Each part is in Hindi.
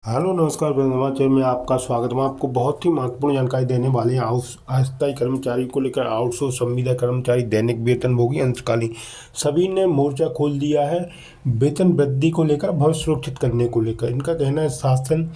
हेलो नमस्कार समाचार में आपका स्वागत है। हम आपको बहुत ही महत्वपूर्ण जानकारी देने वाले हैं। अस्थायी कर्मचारी को लेकर आउटसोर्स संविदा कर्मचारी दैनिक वेतनभोगी अंशकालीन सभी ने मोर्चा खोल दिया है। वेतन वृद्धि को लेकर, भविष्य सुरक्षित करने को लेकर इनका कहना है शासन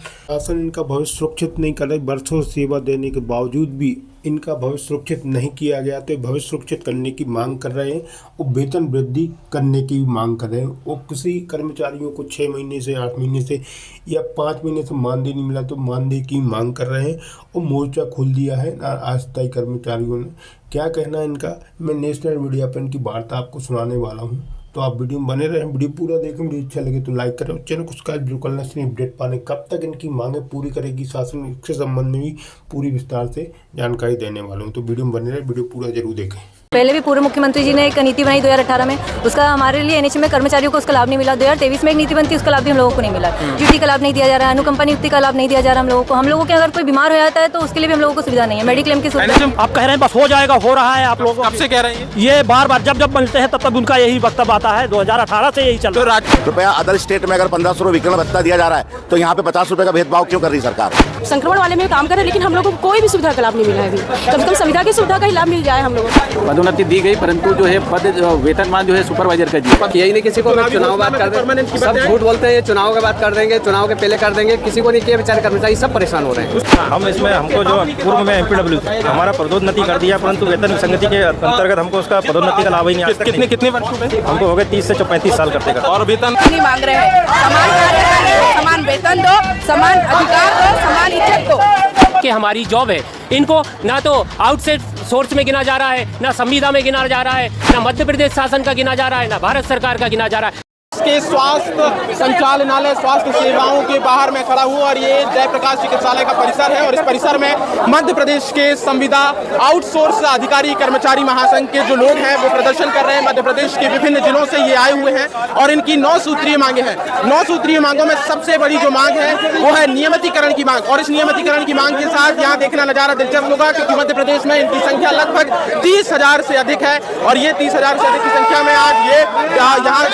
इनका भविष्य सुरक्षित नहीं कर रहा। वर्षों सेवा देने के बावजूद भी इनका भविष्य सुरक्षित नहीं किया गया, तो भविष्य सुरक्षित करने की मांग कर रहे हैं और वेतन वृद्धि करने की भी मांग कर रहे हैं। वो किसी कर्मचारियों को 6 महीने से 8 महीने से या 5 महीने से मानदेय नहीं मिला तो मानदेय की मांग कर रहे हैं और मोर्चा खोल दिया है अस्थायी कर्मचारियों ने। क्या कहना है इनका, मैं नेशनल मीडिया पर इनकी वार्ता आपको सुनाने वाला हूँ, तो आप वीडियो में बने रहें। वीडियो पूरा देखें, वीडियो अच्छा लगे तो लाइक करें और चैनल को सब्सक्राइब जरूर करना चाहिए अपडेट पाने। कब तक इनकी मांगें पूरी करेगी शासन, इसके संबंध में भी पूरी विस्तार से जानकारी देने वाला हूँ, तो वीडियो में बने रहें, वीडियो पूरा जरूर देखें। पहले भी पूर्व मुख्यमंत्री जी ने एक नीति बनाई 2018 में, उसका हमारे लिए एनएचएम में कर्मचारियों को उसका लाभ नहीं मिला। 2023 में एक नीति बनती, उसका लाभ भी हम लोगों को नहीं मिला। ड्यूटी का लाभ नहीं दिया जा रहा है, अनुकंपा नियुक्ति का लाभ नहीं दिया जा रहा हम लोगों को। हम लोगों के अगर कोई बीमार हो जाता है तो उसके लिए भी हम लोगों को सुविधा नहीं है, मेडिक्लेम की सुविधा। आप कह रहे हैं बस हो जाएगा, हो रहा है। आप लोग कब से कह रहे हैं? ये बार बार जब मिलते हैं तब तक उनका यही वक्तव्य आता है। 2018 से यही चल रहा है। रुपया अदर स्टेट में अगर 1500 विकर्ण भत्ता दिया जा रहा है तो यहाँ पे 50 रुपए का भेदभाव क्यों कर रही सरकार? संक्रमण वाले में काम कर रहे हैं, लेकिन हम लोगों को कोई भी सुविधा का लाभ नहीं मिला है अभी। कम से कम संविदा की सुविधा का ही लाभ मिल जाए हम लोगों को। पदोन्नति दी गई, परंतु जो है पद वेतनमान जो है सुपरवाइजर का दिया। यही नहीं किसी को चुनाव बात कर देंगे, सब झूठ बोलते हैं। चुनाव के बाद कर देंगे, चुनाव के पहले कर देंगे, किसी को नहीं किया। बेचारे कर्मचारी सब परेशान हो रहे हैं। हम इसमें हमको जो पूर्व में एमपीडब्ल्यू हमारा पदोन्नति कर दिया, परंतु वेतन विसंगति के अंतर्गत हमको उसका पदोन्नति का लाभ ही नहीं आ सकता। कितने वर्षों में? हमको हो गए 30 से 35 साल करते करते। और वेतन नहीं मांग रहे हैं। समान कार्य करें, समान वेतन दो, समान अधिकार दो, समान इज्जत दो। कि हमारी जॉब है, इनको ना तो आउटसाइड सोर्स में गिना जा रहा है, ना संविदा में गिना जा रहा है, ना मध्य प्रदेश शासन का गिना जा रहा है, ना भारत सरकार का गिना जा रहा है। के स्वास्थ्य संचालनालय स्वास्थ्य सेवाओं के बाहर मैं खड़ा हूँ और ये जयप्रकाश चिकित्सालय का परिसर है। और इस परिसर में मध्य प्रदेश के संविदा आउटसोर्स अधिकारी कर्मचारी महासंघ के जो लोग हैं वो प्रदर्शन कर रहे हैं। मध्य प्रदेश के विभिन्न जिलों से ये आए हुए हैं और इनकी 9 सूत्रीय मांगे हैं। 9 सूत्रीय मांगों में सबसे बड़ी जो मांग है वो है नियमितीकरण की मांग। और इस नियमितीकरण की मांग के साथ यहाँ देखना नजारा दिलचस्प होगा, क्योंकि मध्य प्रदेश में इनकी संख्या लगभग 30,000 से अधिक है। और ये 30,000 से अधिक की संख्या में आज ये यहाँ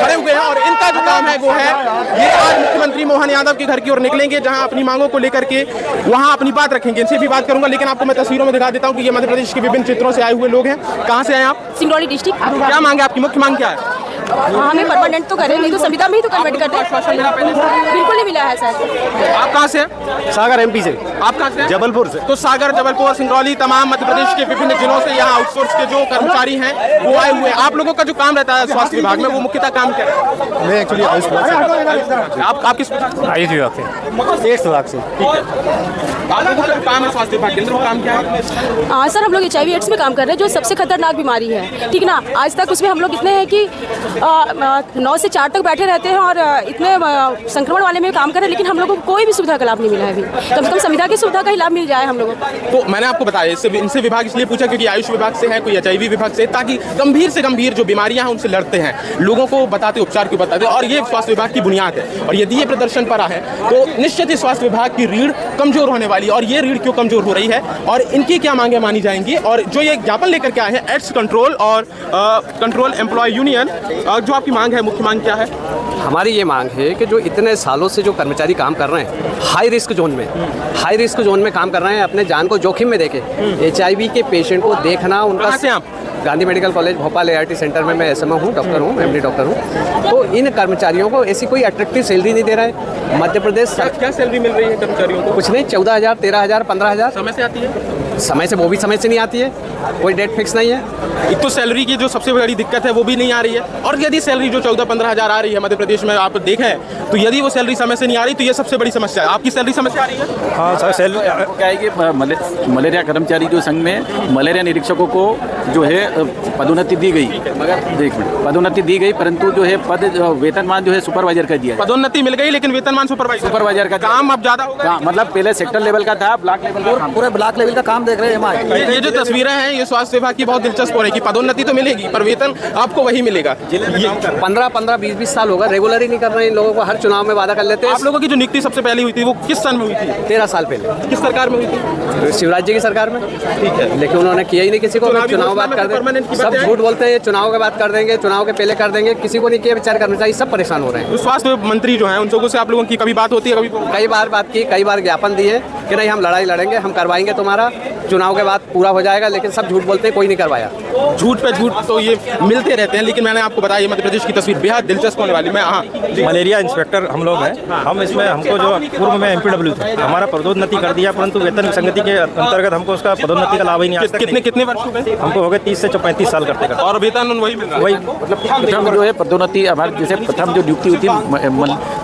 खड़े हुए हैं और इनका जो काम है वो है ये आज मुख्यमंत्री मोहन यादव के घर की ओर निकलेंगे, जहां अपनी मांगों को लेकर के वहां अपनी बात रखेंगे। इनसे भी बात करूंगा, लेकिन आपको मैं तस्वीरों में दिखा देता हूं कि ये मध्य प्रदेश के विभिन्न क्षेत्रों से आए हुए लोग हैं। कहां से आए आप? सिंगरौली डिस्ट्रिक्ट। क्या मांग है आपकी? मुख्य मांग क्या है? हमें परमानेंट तो करें, नहीं तो संविदा में ही तो कन्वर्ट करते हैं। बिल्कुल नहीं मिला है सर। आप कहाँ से हैं? सागर एमपी से। आप कहाँ से हैं? जबलपुर से। तो सागर, जबलपुर, सिंगरौली, तमाम मध्य प्रदेश के विभिन्न जिलों से यहाँ आउटसोर्स के जो कर्मचारी हैं वो आए हुए हैं। आप लोगों का जो काम रहता है स्वास्थ्य विभाग में, वो मुख्यतः काम क्या है? मैं एक्चुअली आप किस आयुष विभाग से, 1 विभाग से। आप लोगों का जो काम है स्वास्थ्य विभाग के अंदर, वो काम क्या है? हाँ सर, हम लोग HIV एड्स में काम कर रहे हैं, जो सबसे खतरनाक बीमारी है, ठीक ना। आज तक उसमें हम लोग इतने हैं कि 9 से 4 तक बैठे रहते हैं और इतने संक्रमण वाले में काम कर रहे हैं, लेकिन हम लोगों को कोई भी सुविधा का लाभ नहीं मिला है अभी। कम से कम संविदा की सुविधा का ही लाभ मिल जाए हम लोगों को। तो मैंने आपको बताया, इनसे विभाग इसलिए पूछा क्योंकि आयुष विभाग से है, कोई HIV विभाग से, ताकि गंभीर से गंभीर जो बीमारियां हैं उनसे लड़ते हैं, लोगों को बताते, उपचार क्यों बताते, और ये स्वास्थ्य विभाग की बुनियाद है। और यदि ये प्रदर्शन पर है तो निश्चित ही स्वास्थ्य विभाग की रीढ़ कमजोर होने वाली है। और ये रीढ़ क्यों कमजोर हो रही है और इनकी क्या मांगे मानी जाएंगी, और जो ये ज्ञापन लेकर के आए हैं एड्स कंट्रोल और कंट्रोल एम्प्लॉय यूनियन, जो आपकी मांग है, मुख्य मांग क्या है? हमारी ये मांग है कि जो इतने सालों से जो कर्मचारी काम कर रहे हैं हाई रिस्क जोन में काम कर रहे हैं, अपने जान को जोखिम में देके HIV के पेशेंट को देखना, उनका से आप Gandhi medical college Bhopal ART centre में मैं SMO हूँ, डॉक्टर हूँ, MD डॉक्टर हूँ। तो इन कर्मचारियों को ऐसी कोई अट्रैक्टिव सैलरी नहीं दे रहा है मध्य प्रदेश। क्या सैलरी मिल रही है कर्मचारियों को? कुछ नहीं, 14,000, 13,000, 15,000। समय से आती है? समय से, वो भी समय से नहीं आती है, कोई डेट फिक्स नहीं है। एक तो सैलरी की जो सबसे बड़ी दिक्कत है वो भी नहीं आ रही है, और यदि सैलरी जो 14-15 हज़ार आ रही है मध्य प्रदेश में, आप देखें तो यदि वो सैलरी समय से नहीं आ रही तो ये सबसे बड़ी समस्या है। आपकी सैलरी समय से आ रही है? हाँ सर, सैलरी क्या है कि मलेरिया कर्मचारी जो संघ में मलेरिया निरीक्षकों को जो है पदोन्नति दी गई, पदोन्नति दी गई, परंतु जो है पद वेतनमान जो है सुपरवाइजर का दिया। पदोन्नति मिल गई लेकिन वेतनमान सुपरवाइजर का काम अब ज्यादा होगा। मतलब पहले सेक्टर लेवल का था, ब्लॉक लेवल का, पूरे ब्लॉक लेवल का काम देख रहे हैं। ये जो तस्वीरें हैं ये स्वास्थ्य विभाग की बहुत दिलचस्प हो रही है कि पदोन्नति तो मिलेगी पर वेतन आपको वही मिलेगा। 15-20 साल होगा रेगुलर ही नहीं कर रहे हैं इन लोगों को। हर चुनाव में वादा कर लेते हैं। आप लोगों की जो नियुक्ति सबसे पहले हुई थी वो किस सन में हुई थी? 13 साल पहले। किस सरकार में हुई थी? शिवराज जी की सरकार में। ठीक है, लेकिन उन्होंने किया ही नहीं किसी को। चुनाव बात कर permanent की देंगे, सब बातें झूठ बोलते हैं, चुनाव के बाद कर देंगे, चुनाव के पहले कर देंगे, किसी को नहीं किया। बेचारे कर्मचारी सब परेशान हो रहे हैं। तो स्वास्थ्य मंत्री जो हैं उन लोगों से आप लोगों की कभी बात होती है? कभी कई बार बात की, कई बार ज्ञापन दिए कि नहीं हम लड़ाई लड़ेंगे, हम करवाएंगे तुम्हारा, चुनाव के बाद पूरा हो जाएगा, लेकिन सब झूठ बोलते हैं, कोई नहीं करवाया। झूठ पे झूठ तो ये मिलते रहते हैं, लेकिन मैंने आपको बताया ये मध्य प्रदेश की तस्वीर बेहद दिलचस्प होने वाली। मैं मलेरिया इंस्पेक्टर हम लोग हैं। हम इसमें हमको जो पूर्व में एमपीडब्ल्यू था, हमारा पदोन्नति कर दिया, परंतु वेतन विसंगति के अंतर्गत हमको उसका पदोन्नति का लाभ ही नहीं। कितने वर्ष हो गए? हमको हो गए 30 से 35 साल करते करते, और वेतन वही मिल रहा है? वही प्रथम जो है पदोन्नति हमारे जैसे प्रथम जो नियुक्ति हुई थी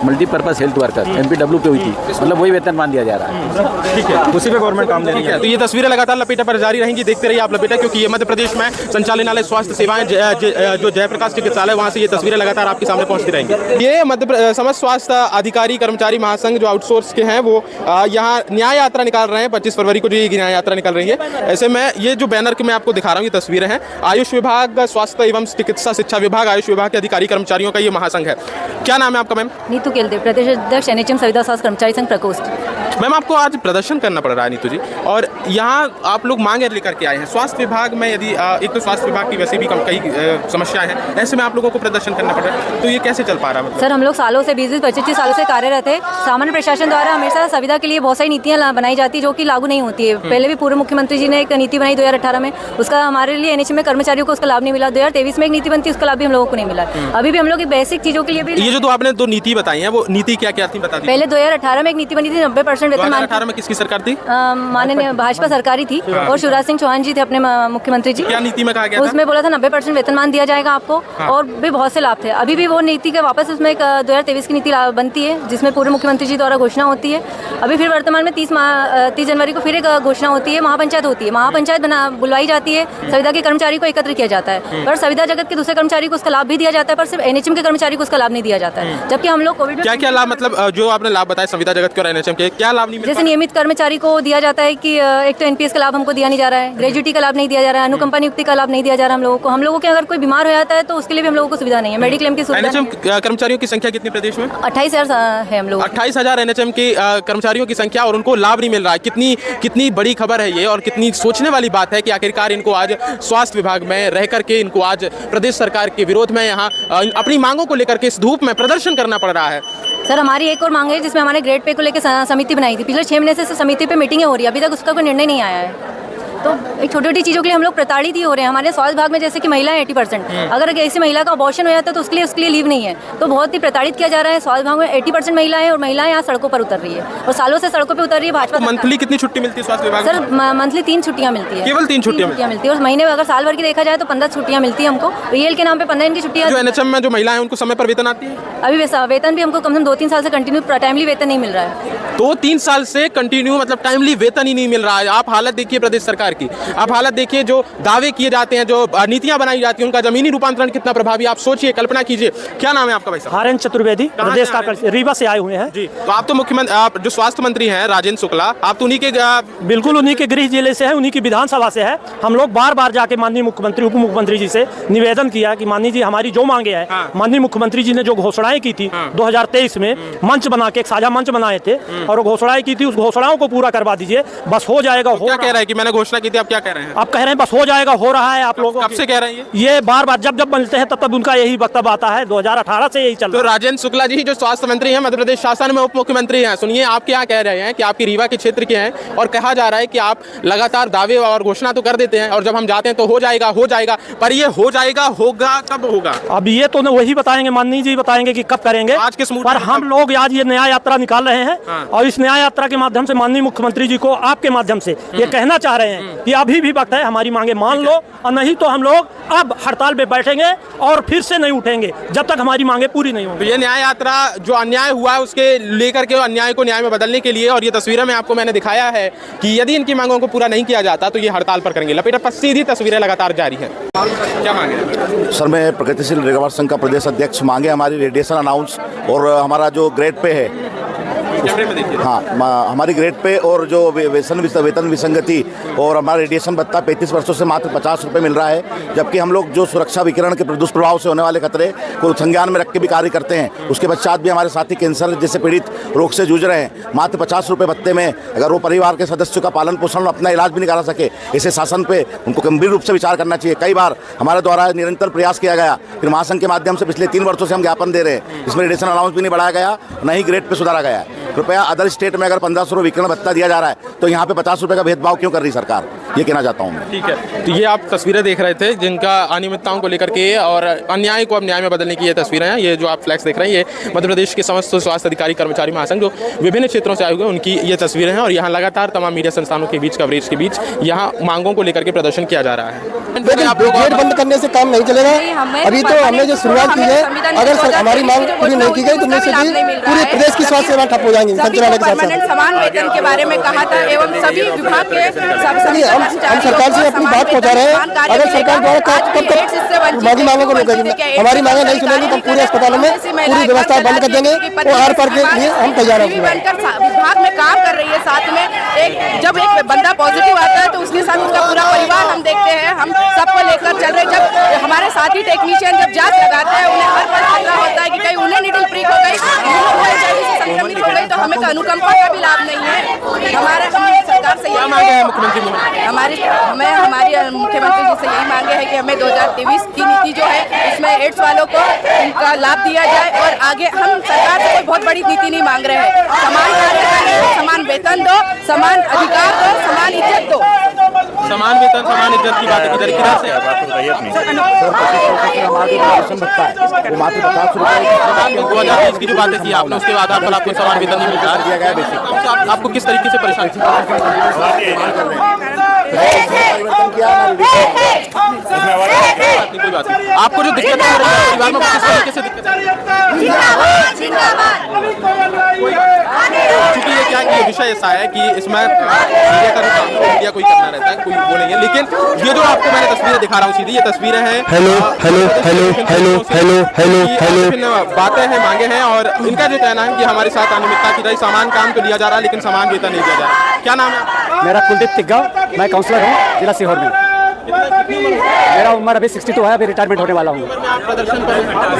मल्टीपर्पज हेल्थ वर्कर एमपीडब्ल्यू पे हुई थी, मतलब वही वेतनमान दिया जा रहा है। ठीक है, उसी पे गवर्नमेंट काम दे रही है। तो ये तस्वीरें लगातार लपेटा पर जारी रहेंगी, देखते रहिए आप लपेटा, क्योंकि ये मध्य प्रदेश में संचालनालय स्वास्थ्य सेवाएं जो जयप्रकाश चिकित्सालय, वहाँ से ये तस्वीरें लगातार आपके सामने पहुंचती रहेंगी। ये समस्त स्वास्थ्य अधिकारी कर्मचारी महासंघ जो आउटसोर्स के हैं वो यहाँ न्याय यात्रा निकाल रहे हैं। 25 फरवरी को जो ये न्याय यात्रा निकल रही है, ऐसे में ये जो बैनर के मैं आपको दिखा रहा हूँ ये तस्वीरें हैं आयुष विभाग, स्वास्थ्य एवं चिकित्सा शिक्षा विभाग, आयुष विभाग के अधिकारी कर्मचारियों का ये महासंघ है। क्या नाम है आपका मैम? नीतू केलदेव, प्रदेश अध्यक्ष NHM संविदा स्वास्थ्य कर्मचारी संघ प्रकोष्ठ। मैम आपको आज प्रदर्शन करना पड़ रहा है नीतू जी, और यहाँ आप लोग मांगे लेकर के आए हैं स्वास्थ्य विभाग में। यदि एक तो स्वास्थ्य विभाग की वैसे भी कई समस्याएं हैं, ऐसे में आप लोगों को प्रदर्शन करना पड़ रहा है, तो ये कैसे चल पा रहा है? सर हम लोग सालों से 20-25 सालों से कार्यरत है। सामान्य प्रशासन द्वारा हमेशा संविदा के लिए बहुत सारी नीतियाँ बनाई जाती है जो कि लागू नहीं होती है। पहले भी पूर्व मुख्यमंत्री जी ने एक नीति बनाई 2018 में, उसका हमारे लिए NHM में कर्मचारियों को उसका लाभ नहीं मिला। 2023 में एक नीति बनती, उसका लाभ भी हम लोगों को नहीं मिला। अभी भी हम लोग बेसिक चीजों के लिए भी ये जो आपने दो नीति बताई है, वो नीति क्या क्या थी बता दीजिए। पहले 2018 में एक नीति बनी थी 90% वेतन। 2018 में किसकी सरकार थी? माननीय भाजपा सरकारी थी और शिवराज सिंह चौहान जी थे अपने मुख्यमंत्री जी। क्या नीति में कहा गया था? उसमें बोला था 90% वेतनमान दिया जाएगा आपको, और भी बहुत से लाभ थे। अभी भी वो नीति के वापस उसमें एक 2023 की नीति बनती है जिसमें पूर्व मुख्यमंत्री जी द्वारा घोषणा होती है। अभी फिर वर्तमान में 30 जनवरी को फिर एक घोषणा होती है, महापंचायत होती है। महापंचायत बुलवाई जाती है, संविदा के कर्मचारी को एकत्र किया जाता है, पर संविदा जगत के दूसरे कर्मचारी को उसका लाभ भी दिया जाता है, पर सिर्फ NHM के कर्मचारी को उसका लाभ नहीं दिया जाता है। जबकि हम लोग कोविड में क्या लाभ, मतलब जो आपने लाभ बताया संविदा जगत के और NHM के, क्या लाभ नहीं मिल? जैसे नियमित कर्मचारी को दिया जाता है कि एक तो NPS का लाभ हमको दिया नहीं जा रहा है, ग्रेजुएटी का लाभ नहीं दिया जा रहा है, अनुकंपा नियुक्ति का लाभ नहीं दिया जा रहा है हम लोगों के अगर कोई बीमार हो जाता है तो उसके लिए भी हम लोगों को सुविधा नहीं है, मेडिक्लेम की सुविधा। NHM कर्मचारियों की संख्या कितनी प्रदेश में? 28,000 है हम लोग। 28,000 NHM के कर्मचारियों की संख्या, और उनको लाभ नहीं मिल रहा है। कितनी बड़ी खबर है ये, और कितनी सोचने वाली बात है कि आखिरकार इनको आज स्वास्थ्य विभाग में रह करके इनको आज प्रदेश सरकार के विरोध में यहाँ अपनी मांगों को लेकर के इस धूप में प्रदर्शन करना पड़ रहा है। सर हमारी एक और मांग है जिसमें हमारे ग्रेड पे को लेकर समिति बनाई थी। पिछले 6 महीने से समिति पे मीटिंगें हो रही है, अभी तक उसका कोई निर्णय नहीं आया है। तो एक छोटी छोटी चीज़ों के लिए हम लोग प्रताड़ित ही हो रहे हैं। हमारे स्वास्थ्य विभाग में जैसे कि महिलाएं 80%, अगर ऐसी महिला का अबॉर्शन हो जाता है तो उसके लिए लीव नहीं है, तो बहुत ही प्रताड़ित किया जा रहा है। स्वास्थ्य विभाग में 80% महिलाएं, और महिलाएं यहाँ सड़कों पर उतर रही है और सालों से सड़कों पर उतर रही है। भाजपा मंथली कितनी छुट्टी मिलती है स्वास्थ्य विभाग? सर मंथली 3 छुट्टियाँ मिलती है, केवल 3 छुट्टियाँ मिलती है, और महीने में अगर साल भर की देखा जाए तो 15 छुट्टियाँ मिलती है हमको। रियल के नाम पे 15 दिन की छुट्टियाँ। जो NHM में जो महिलाएं उनको समय पर वेतन आती है? अभी वेतन भी हमको कम से कम 2-3 साल से कंटिन्यू टाइमली वेतन नहीं मिल रहा है। 2-3 साल से कंटिन्यू मतलब टाइमली वेतन ही नहीं मिल रहा है। आप हालत देखिए प्रदेश सरकार की, आप हालत देखिए, जो दावे किए जाते हैं, जो नीतियां बनाई जाती हैं, उनका जमीनी रूपांतरण कितना प्रभावी, आप सोचिए, कल्पना कीजिए। क्या नाम है आपका भाई साहब? हरेंद्र चतुर्वेदी, प्रदेश का रीवा से आए हुए हैं जी। तो आप तो मुख्यमंत्री, आप जो स्वास्थ्य मंत्री हैं राजेंद्र शुक्ला, आप तो उन्हीं के बिल्कुल उन्हीं के गृह जिले से है, उन्हीं की विधानसभा से है। हम लोग बार बार जाके माननीय मुख्यमंत्री, उप मुख्यमंत्री जी से निवेदन किया कि माननीय जी हमारी जो मांगे है, माननीय मुख्यमंत्री जी ने जो घोषणाएं की थी 2023 में, मंच बना के एक साझा मंच बनाए थे और घोषणाएं की थी, उस घोषणाओं को पूरा करवा दीजिए, बस हो जाएगा। क्या कह रहे हैं कि मैंने घोषणा की थी, आप क्या कह रहे हैं? आप कह रहे हैं बस हो जाएगा, हो रहा है। आप लोगों कब से कह रहे हैं ये बार बार जब बनते हैं तब उनका यही वक्तव्य आता है। 2018 से यही चल रहा है। तो राजेंद्र शुक्ला जी जो स्वास्थ्य मंत्री हैं, मध्य प्रदेश शासन में उप मुख्यमंत्री हैं, सुनिए आप क्या कह रहे हैं कि आपकी रीवा के क्षेत्र के हैं और कहा जा रहा है कि आप लगातार दावे और घोषणा तो कर देते हैं और जब हम जाते हैं तो हो जाएगा, पर ये हो जाएगा, होगा कब होगा? अब ये तो वही बताएंगे, माननीय जी बताएंगे कि कब करेंगे। आज किस पर हम लोग आज ये न्याय यात्रा निकाल रहे हैं और इस न्याय यात्रा के माध्यम से माननीय मुख्यमंत्री जी को आपके माध्यम से ये कहना चाह रहे हैं कि अभी भी वक्त है, हमारी मांगे मान लो, और नहीं तो हम लोग अब हड़ताल पे बैठेंगे और फिर से नहीं उठेंगे जब तक हमारी मांगे पूरी नहीं होंगी। तो ये न्याय यात्रा जो अन्याय हुआ है उसके लेकर के अन्याय को न्याय में बदलने के लिए, और ये तस्वीरें में आपको मैंने दिखाया है कि यदि इनकी मांगों को पूरा नहीं किया जाता तो ये हड़ताल पर करेंगे। लपेटा पर सीधी तस्वीरें लगातार जारी है। क्या मांगे? सर मैं प्रगतिशील रेगवार संघ का प्रदेश अध्यक्ष। मांगे हमारी रेडिएशन अनाउंस और हमारा जो ग्रेड पे है हाँ, हमारी ग्रेड पे और जो वेतन विसंगति और हमारा रेडिएशन भत्ता 35 वर्षों से मात्र 50 रुपये मिल रहा है, जबकि हम लोग जो सुरक्षा विकिरण के दुष्प्रभाव से होने वाले खतरे को संज्ञान में रख के भी कार्य करते हैं। उसके पश्चात भी हमारे साथी कैंसर जैसे पीड़ित रोग से जूझ रहे हैं। मात्र 50 रुपये भत्ते में अगर वो परिवार के सदस्यों का पालन पोषण और अपना इलाज भी नहीं करा सके, ऐसे शासन पे उनको गंभीर रूप से विचार करना चाहिए। कई बार हमारे द्वारा निरंतर प्रयास किया गया, फिर महासंघ के माध्यम से पिछले 3 वर्षों से हम ज्ञापन दे रहे हैं। इसमें रेडिएशन अलाउंस भी नहीं बढ़ाया गया, न ही ग्रेड पे सुधारा गया है। कृपया अदर स्टेट में अगर 1500 रुपये विकिरण भत्ता दिया जा रहा है तो यहाँ पे 50 रुपये का भेदभाव क्यों कर रही सरकार, ये कहना चाहता हूँ मैं। ठीक है, तो ये आप तस्वीरें देख रहे थे जिनका अनियमितताओं को लेकर के और अन्याय को अब न्याय में बदलने की ये तस्वीरें हैं। ये जो आप फ्लैक्स देख रहे हैं, ये मध्य प्रदेश के समस्त स्वास्थ्य अधिकारी कर्मचारी महासंघ जो विभिन्न क्षेत्रों से आए हुए उनकी ये तस्वीरें हैं। और यहाँ लगातार तमाम मीडिया संस्थानों के बीच कवरेज के बीच यहाँ मांगों को लेकर के प्रदर्शन किया जा रहा है। गेट बंद करने से काम नहीं चलेगा। अभी तो हमने जो शुरुआत की है, अगर हमारी मांग पूरी नहीं की गई तो पूरे प्रदेश की स्वास्थ्य सेवा ठप हो जाएंगी संचालनालय के साथ। समान वेतन के बारे में कहा था एवं सभी विभाग के हम सरकार से अपनी बात पहुंचा रहे हैं। अगर सरकार द्वारा कब मांगी मांगों को रोकेगी, हमारी मांगे नहीं सुनेंगी तो पूरे अस्पतालों में पूरी व्यवस्था बंद कर देंगे और आर पार के लिए हम तैयार हैं। विभाग में काम कर रही है, साथ में जब एक बंदा पॉजिटिव आता है तो उसके साथ उसका पूरा परिवार हम देखते हैं, हम सबको लेकर चल रहे। जब हमारे साथी टेक्नीशियन जब जांच लगाते हैं, उन्हें हर पल खतरा होता है कि कहीं उन्हें निडल प्रिक हो गई, संक्रमित हो गई तो हमें अनुकंपा का भी लाभ नहीं है। हमारे सरकार से यही मांगे है, मुख्यमंत्री हमारी मुख्यमंत्री जी से यही मांगे है कि हमें 2023 की नीति जो है उसमें एड्स वालों को उनका लाभ दिया जाए। और आगे हम सरकार से कोई बहुत बड़ी नीति नहीं मांग रहे हैं, समान कार्य करें, समान वेतन दो, समान अधिकार दो, समान इज्जत दो। समान वेतन समान इज्जत की बात की तरह से मात्र 50 रुपये 2020 की जो बातें की आपने, उसके आधार पर आपको समान वेतन नहीं मिल रहा दिया गया बेसिक। आपको किस तरीके से परेशानी आपको जो दिक्कत हो रही है परिवार में, किस तरीके से दिक्कत चूंकि ये क्या ये विषय ऐसा है कि इसमें मीडिया का मीडिया कोई करना रहता है, कोई वो नहीं है। लेकिन ये जो आपको मैंने तस्वीरें दिखा रहा हूँ सीधी, ये तस्वीरें हैं बातें हैं, मांगे हैं। और इनका जो कहना है कि हमारे साथ अनियमितता की रही, समान काम तो लिया जा रहा है लेकिन समान वेतन नहीं दिया जा रहा। क्या नाम है? मेरा कुलदीप तिग्गा, मैं काउंसलर हूँ जिला सीहोर में। मेरा उम्र अभी 62 है, अभी रिटायरमेंट होने वाला हूँ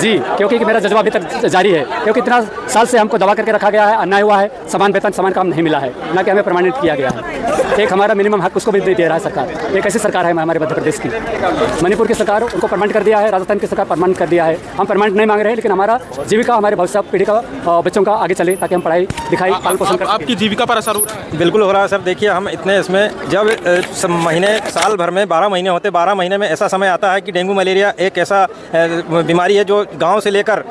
जी, क्योंकि मेरा जज्बा अभी तक जारी है, क्योंकि इतना साल से हमको दबा करके रखा गया है, अन्याय हुआ है, समान वेतन समान काम नहीं मिला है, ना कि हमें परमानेंट किया गया है। एक हमारा मिनिमम हक उसको भी दे रहा है सरकार। एक ऐसी सरकार है हमारे मध्य प्रदेश की, मणिपुर की सरकार उनको परमानेंट कर दिया है, राजस्थान की सरकार परमानेंट कर दिया है। हम परमानेंट नहीं मांग रहे हैं, लेकिन हमारा जीविका, हमारे भविष्य पीढ़ी का बच्चों का आगे चले, ताकि हम पढ़ाई लिखाई पालन पोषण कर। आपकी जीविका पर असर हो रहा है? बिल्कुल हो रहा है सर। देखिए हम इतने इसमें जब महीने साल भर में 12 महीने होते, 12 महीने में ऐसा समय आता है कि डेंगू मलेरिया एक ऐसा बीमारी है जो गांव से लेकर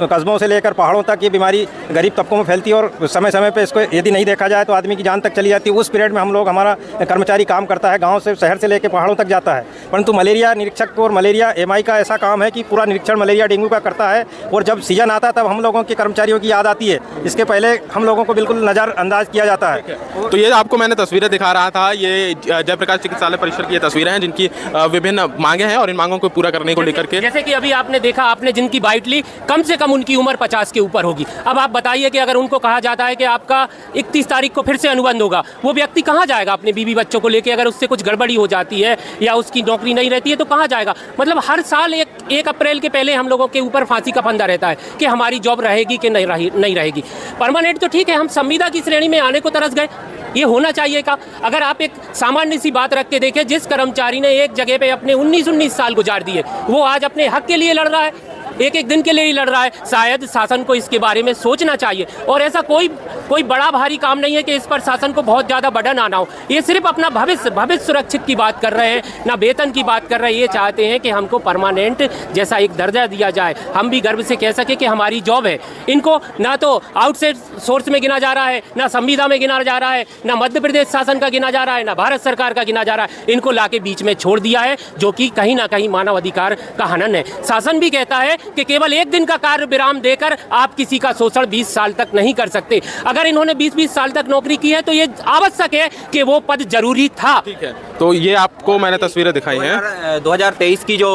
कस्बों से लेकर पहाड़ों तक ये बीमारी गरीब तबकों में फैलती है और समय समय पे इसको यदि नहीं देखा जाए तो आदमी की जान तक चली जाती है। उस पीरियड में हम लोग, हमारा कर्मचारी काम करता है, गाँव से शहर से लेकर पहाड़ों तक जाता है। परंतु मलेरिया निरीक्षक और मलेरिया एमआई का ऐसा काम है कि पूरा निरीक्षण मलेरिया डेंगू का करता है और जब सीजन आता है तब हम लोगों के कर्मचारियों की याद आती है। इसके पहले हम लोगों को बिल्कुल नज़रअंदाज किया जाता है। तो ये आपको मैंने तस्वीरें दिखा रहा था, ये जयप्रकाश चिकित्सालय परिसर की ये तस्वीरें हैं जिनकी विभिन्न मांगे हैं और इन मांगों को पूरा करने को लेकर के, जैसे कि अभी आपने देखा, आपने जिनकी बाइट ली, कम से कम उनकी उम्र 50 के ऊपर होगी। अब आप बताइए कि अगर उनको कहा जाता है कि आपका 31 तारीख को फिर से अनुबंध होगा, वो व्यक्ति कहाँ जाएगा अपने बीवी बच्चों को लेकर? अगर उससे कुछ गड़बड़ी हो जाती है या उसकी नौकरी नहीं रहती है तो कहाँ जाएगा? मतलब हर साल 1 अप्रैल के पहले हम लोगों के ऊपर फांसी का फंदा रहता है कि हमारी जॉब रहेगी कि नहीं रहेगी। परमानेंट तो ठीक है, हम संविदा की श्रेणी में आने को तरस गए। ये होना चाहिए का? अगर आप एक सामान्य सी बात रख के देखें, जिस कर्मचारी ने एक जगह पे अपने 19 साल गुजार दिए, वो आज अपने हक के लिए लड़ रहा है, एक दिन के लिए ही लड़ रहा है। शायद शासन को इसके बारे में सोचना चाहिए। और ऐसा कोई बड़ा भारी काम नहीं है कि इस पर शासन को बहुत ज़्यादा बर्डन आना हो। ये सिर्फ अपना भविष्य सुरक्षित की बात कर रहे हैं, ना वेतन की बात कर रहे हैं। ये चाहते हैं कि हमको परमानेंट जैसा एक दर्जा दिया जाए, हम भी गर्व से कह सके कि हमारी जॉब है। इनको ना तो आउटसाइड सोर्स में गिना जा रहा है, ना संविदा में गिना जा रहा है, ना मध्य प्रदेश शासन का गिना जा रहा है, ना भारत सरकार का गिना जा रहा है। इनको लाके बीच में छोड़ दिया है, जो कि कहीं ना कहीं मानव अधिकार का हनन है। शासन भी कहता है कि केवल एक दिन का कार्य विराम देकर आप किसी का शोषण 20 साल तक नहीं कर सकते। अगर इन्होंने 20-20 साल तक नौकरी की है तो ये आवश्यक है कि वो पद जरूरी था। ठीक है, तो ये आपको मैंने तस्वीरें दिखाई हैं। 2023 की जो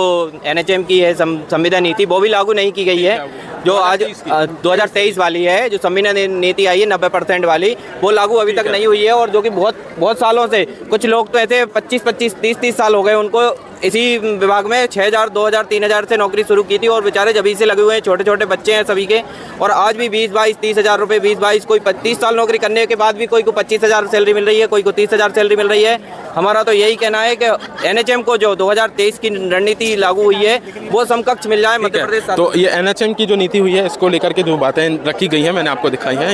NHM की है संविदा नीति, वो भी लागू नहीं की गई है। जो आज 2023 वाली है, जो संविदा नीति आई है 90% वाली, वो लागू अभी तक नहीं हुई है। और जो कि बहुत सालों से, कुछ लोग तो ऐसे 25-25, 30-30 साल हो गए उनको इसी विभाग में 6,000, 2,000, 3,000 से नौकरी शुरू की थी और बेचारे जब से लगे हुए हैं, छोटे छोटे बच्चे हैं सभी के। और आज भी 20-22, 30,000 रुपये, 20-22, कोई 30 साल नौकरी करने के बाद भी कोई को 25,000 सैलरी मिल रही है, कोई को 30,000 सैलरी मिल रही है। हमारा तो यही कहना है कि NHM को जो 2023 की रणनीति लागू हुई है वो समकक्ष मिल जाए मध्य प्रदेश। तो ये NHM की जो नीति हुई है, इसको लेकर के जो बातें रखी गई हैं मैंने आपको दिखाई हैं,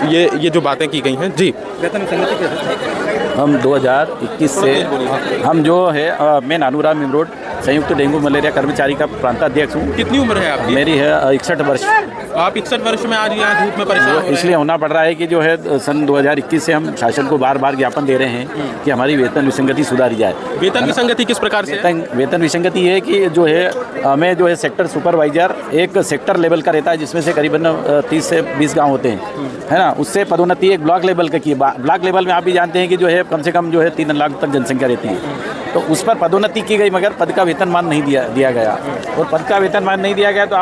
ये जो बातें की गई हैं। जी, हम 2021 से हम जो है मैं नानूराम मिमरोड संयुक्त डेंगू मलेरिया कर्मचारी का प्रांताध्यक्ष हूँ। कितनी उम्र है आपकी? मेरी है 61 वर्ष। आप 61 वर्ष में आज यहाँ धूप में परेशान हो रहे हैं? इसलिए होना पड़ रहा है कि जो है सन 2021 से हम शासन को बार बार ज्ञापन दे रहे हैं कि हमारी वेतन विसंगति सुधारी जाए। वेतन विसंगति किस प्रकार से? वेतन विसंगति है कि जो है हमें जो है सेक्टर सुपरवाइजर एक सेक्टर लेवल का रहता है, जिसमें से करीबन 30 से 20 गाँव होते हैं, है ना। उससे पदोन्नति एक ब्लॉक लेवल का की। ब्लॉक लेवल में आप भी जानते हैं कि जो है कम से कम जो है 3 लाख तक जनसंख्या रहती है। तो उस पर पदोन्नति की गई, मगर पद का वेतनमान नहीं दिया गया। और पद का वेतनमान नहीं दिया गया तो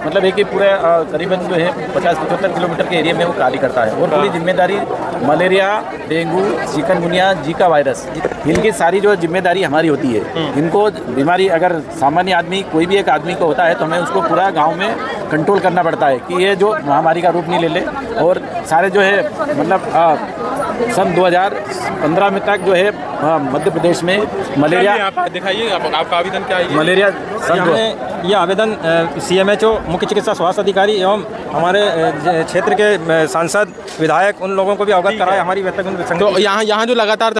मतलब है कि पूरे करीबन जो है 50-75 किलोमीटर के एरिया में वो कार्य करता है। और पूरी जिम्मेदारी malaria, dengue, chikungunya, Zika virus, इनकी सारी जो जिम्मेदारी हमारी होती है। इनको बीमारी अगर सामान्य आदमी, कोई भी एक आदमी को होता है तो हमें उसको पूरा गाँव में कंट्रोल करना पड़ता है कि ये जो महामारी का रूप नहीं ले ले। और सारे जो है मतलब सन 2015 में तक जो है मध्य प्रदेश में मलेरिया, दिखाइए आपका आवेदन क्या है? मलेरिया यह आवेदन CMHO मुख्य चिकित्सा स्वास्थ्य अधिकारी एवं हमारे क्षेत्र के सांसद, विधायक, उन लोगों को भी अवगत कराए हमारी वेतन। तो यहाँ जो लगातार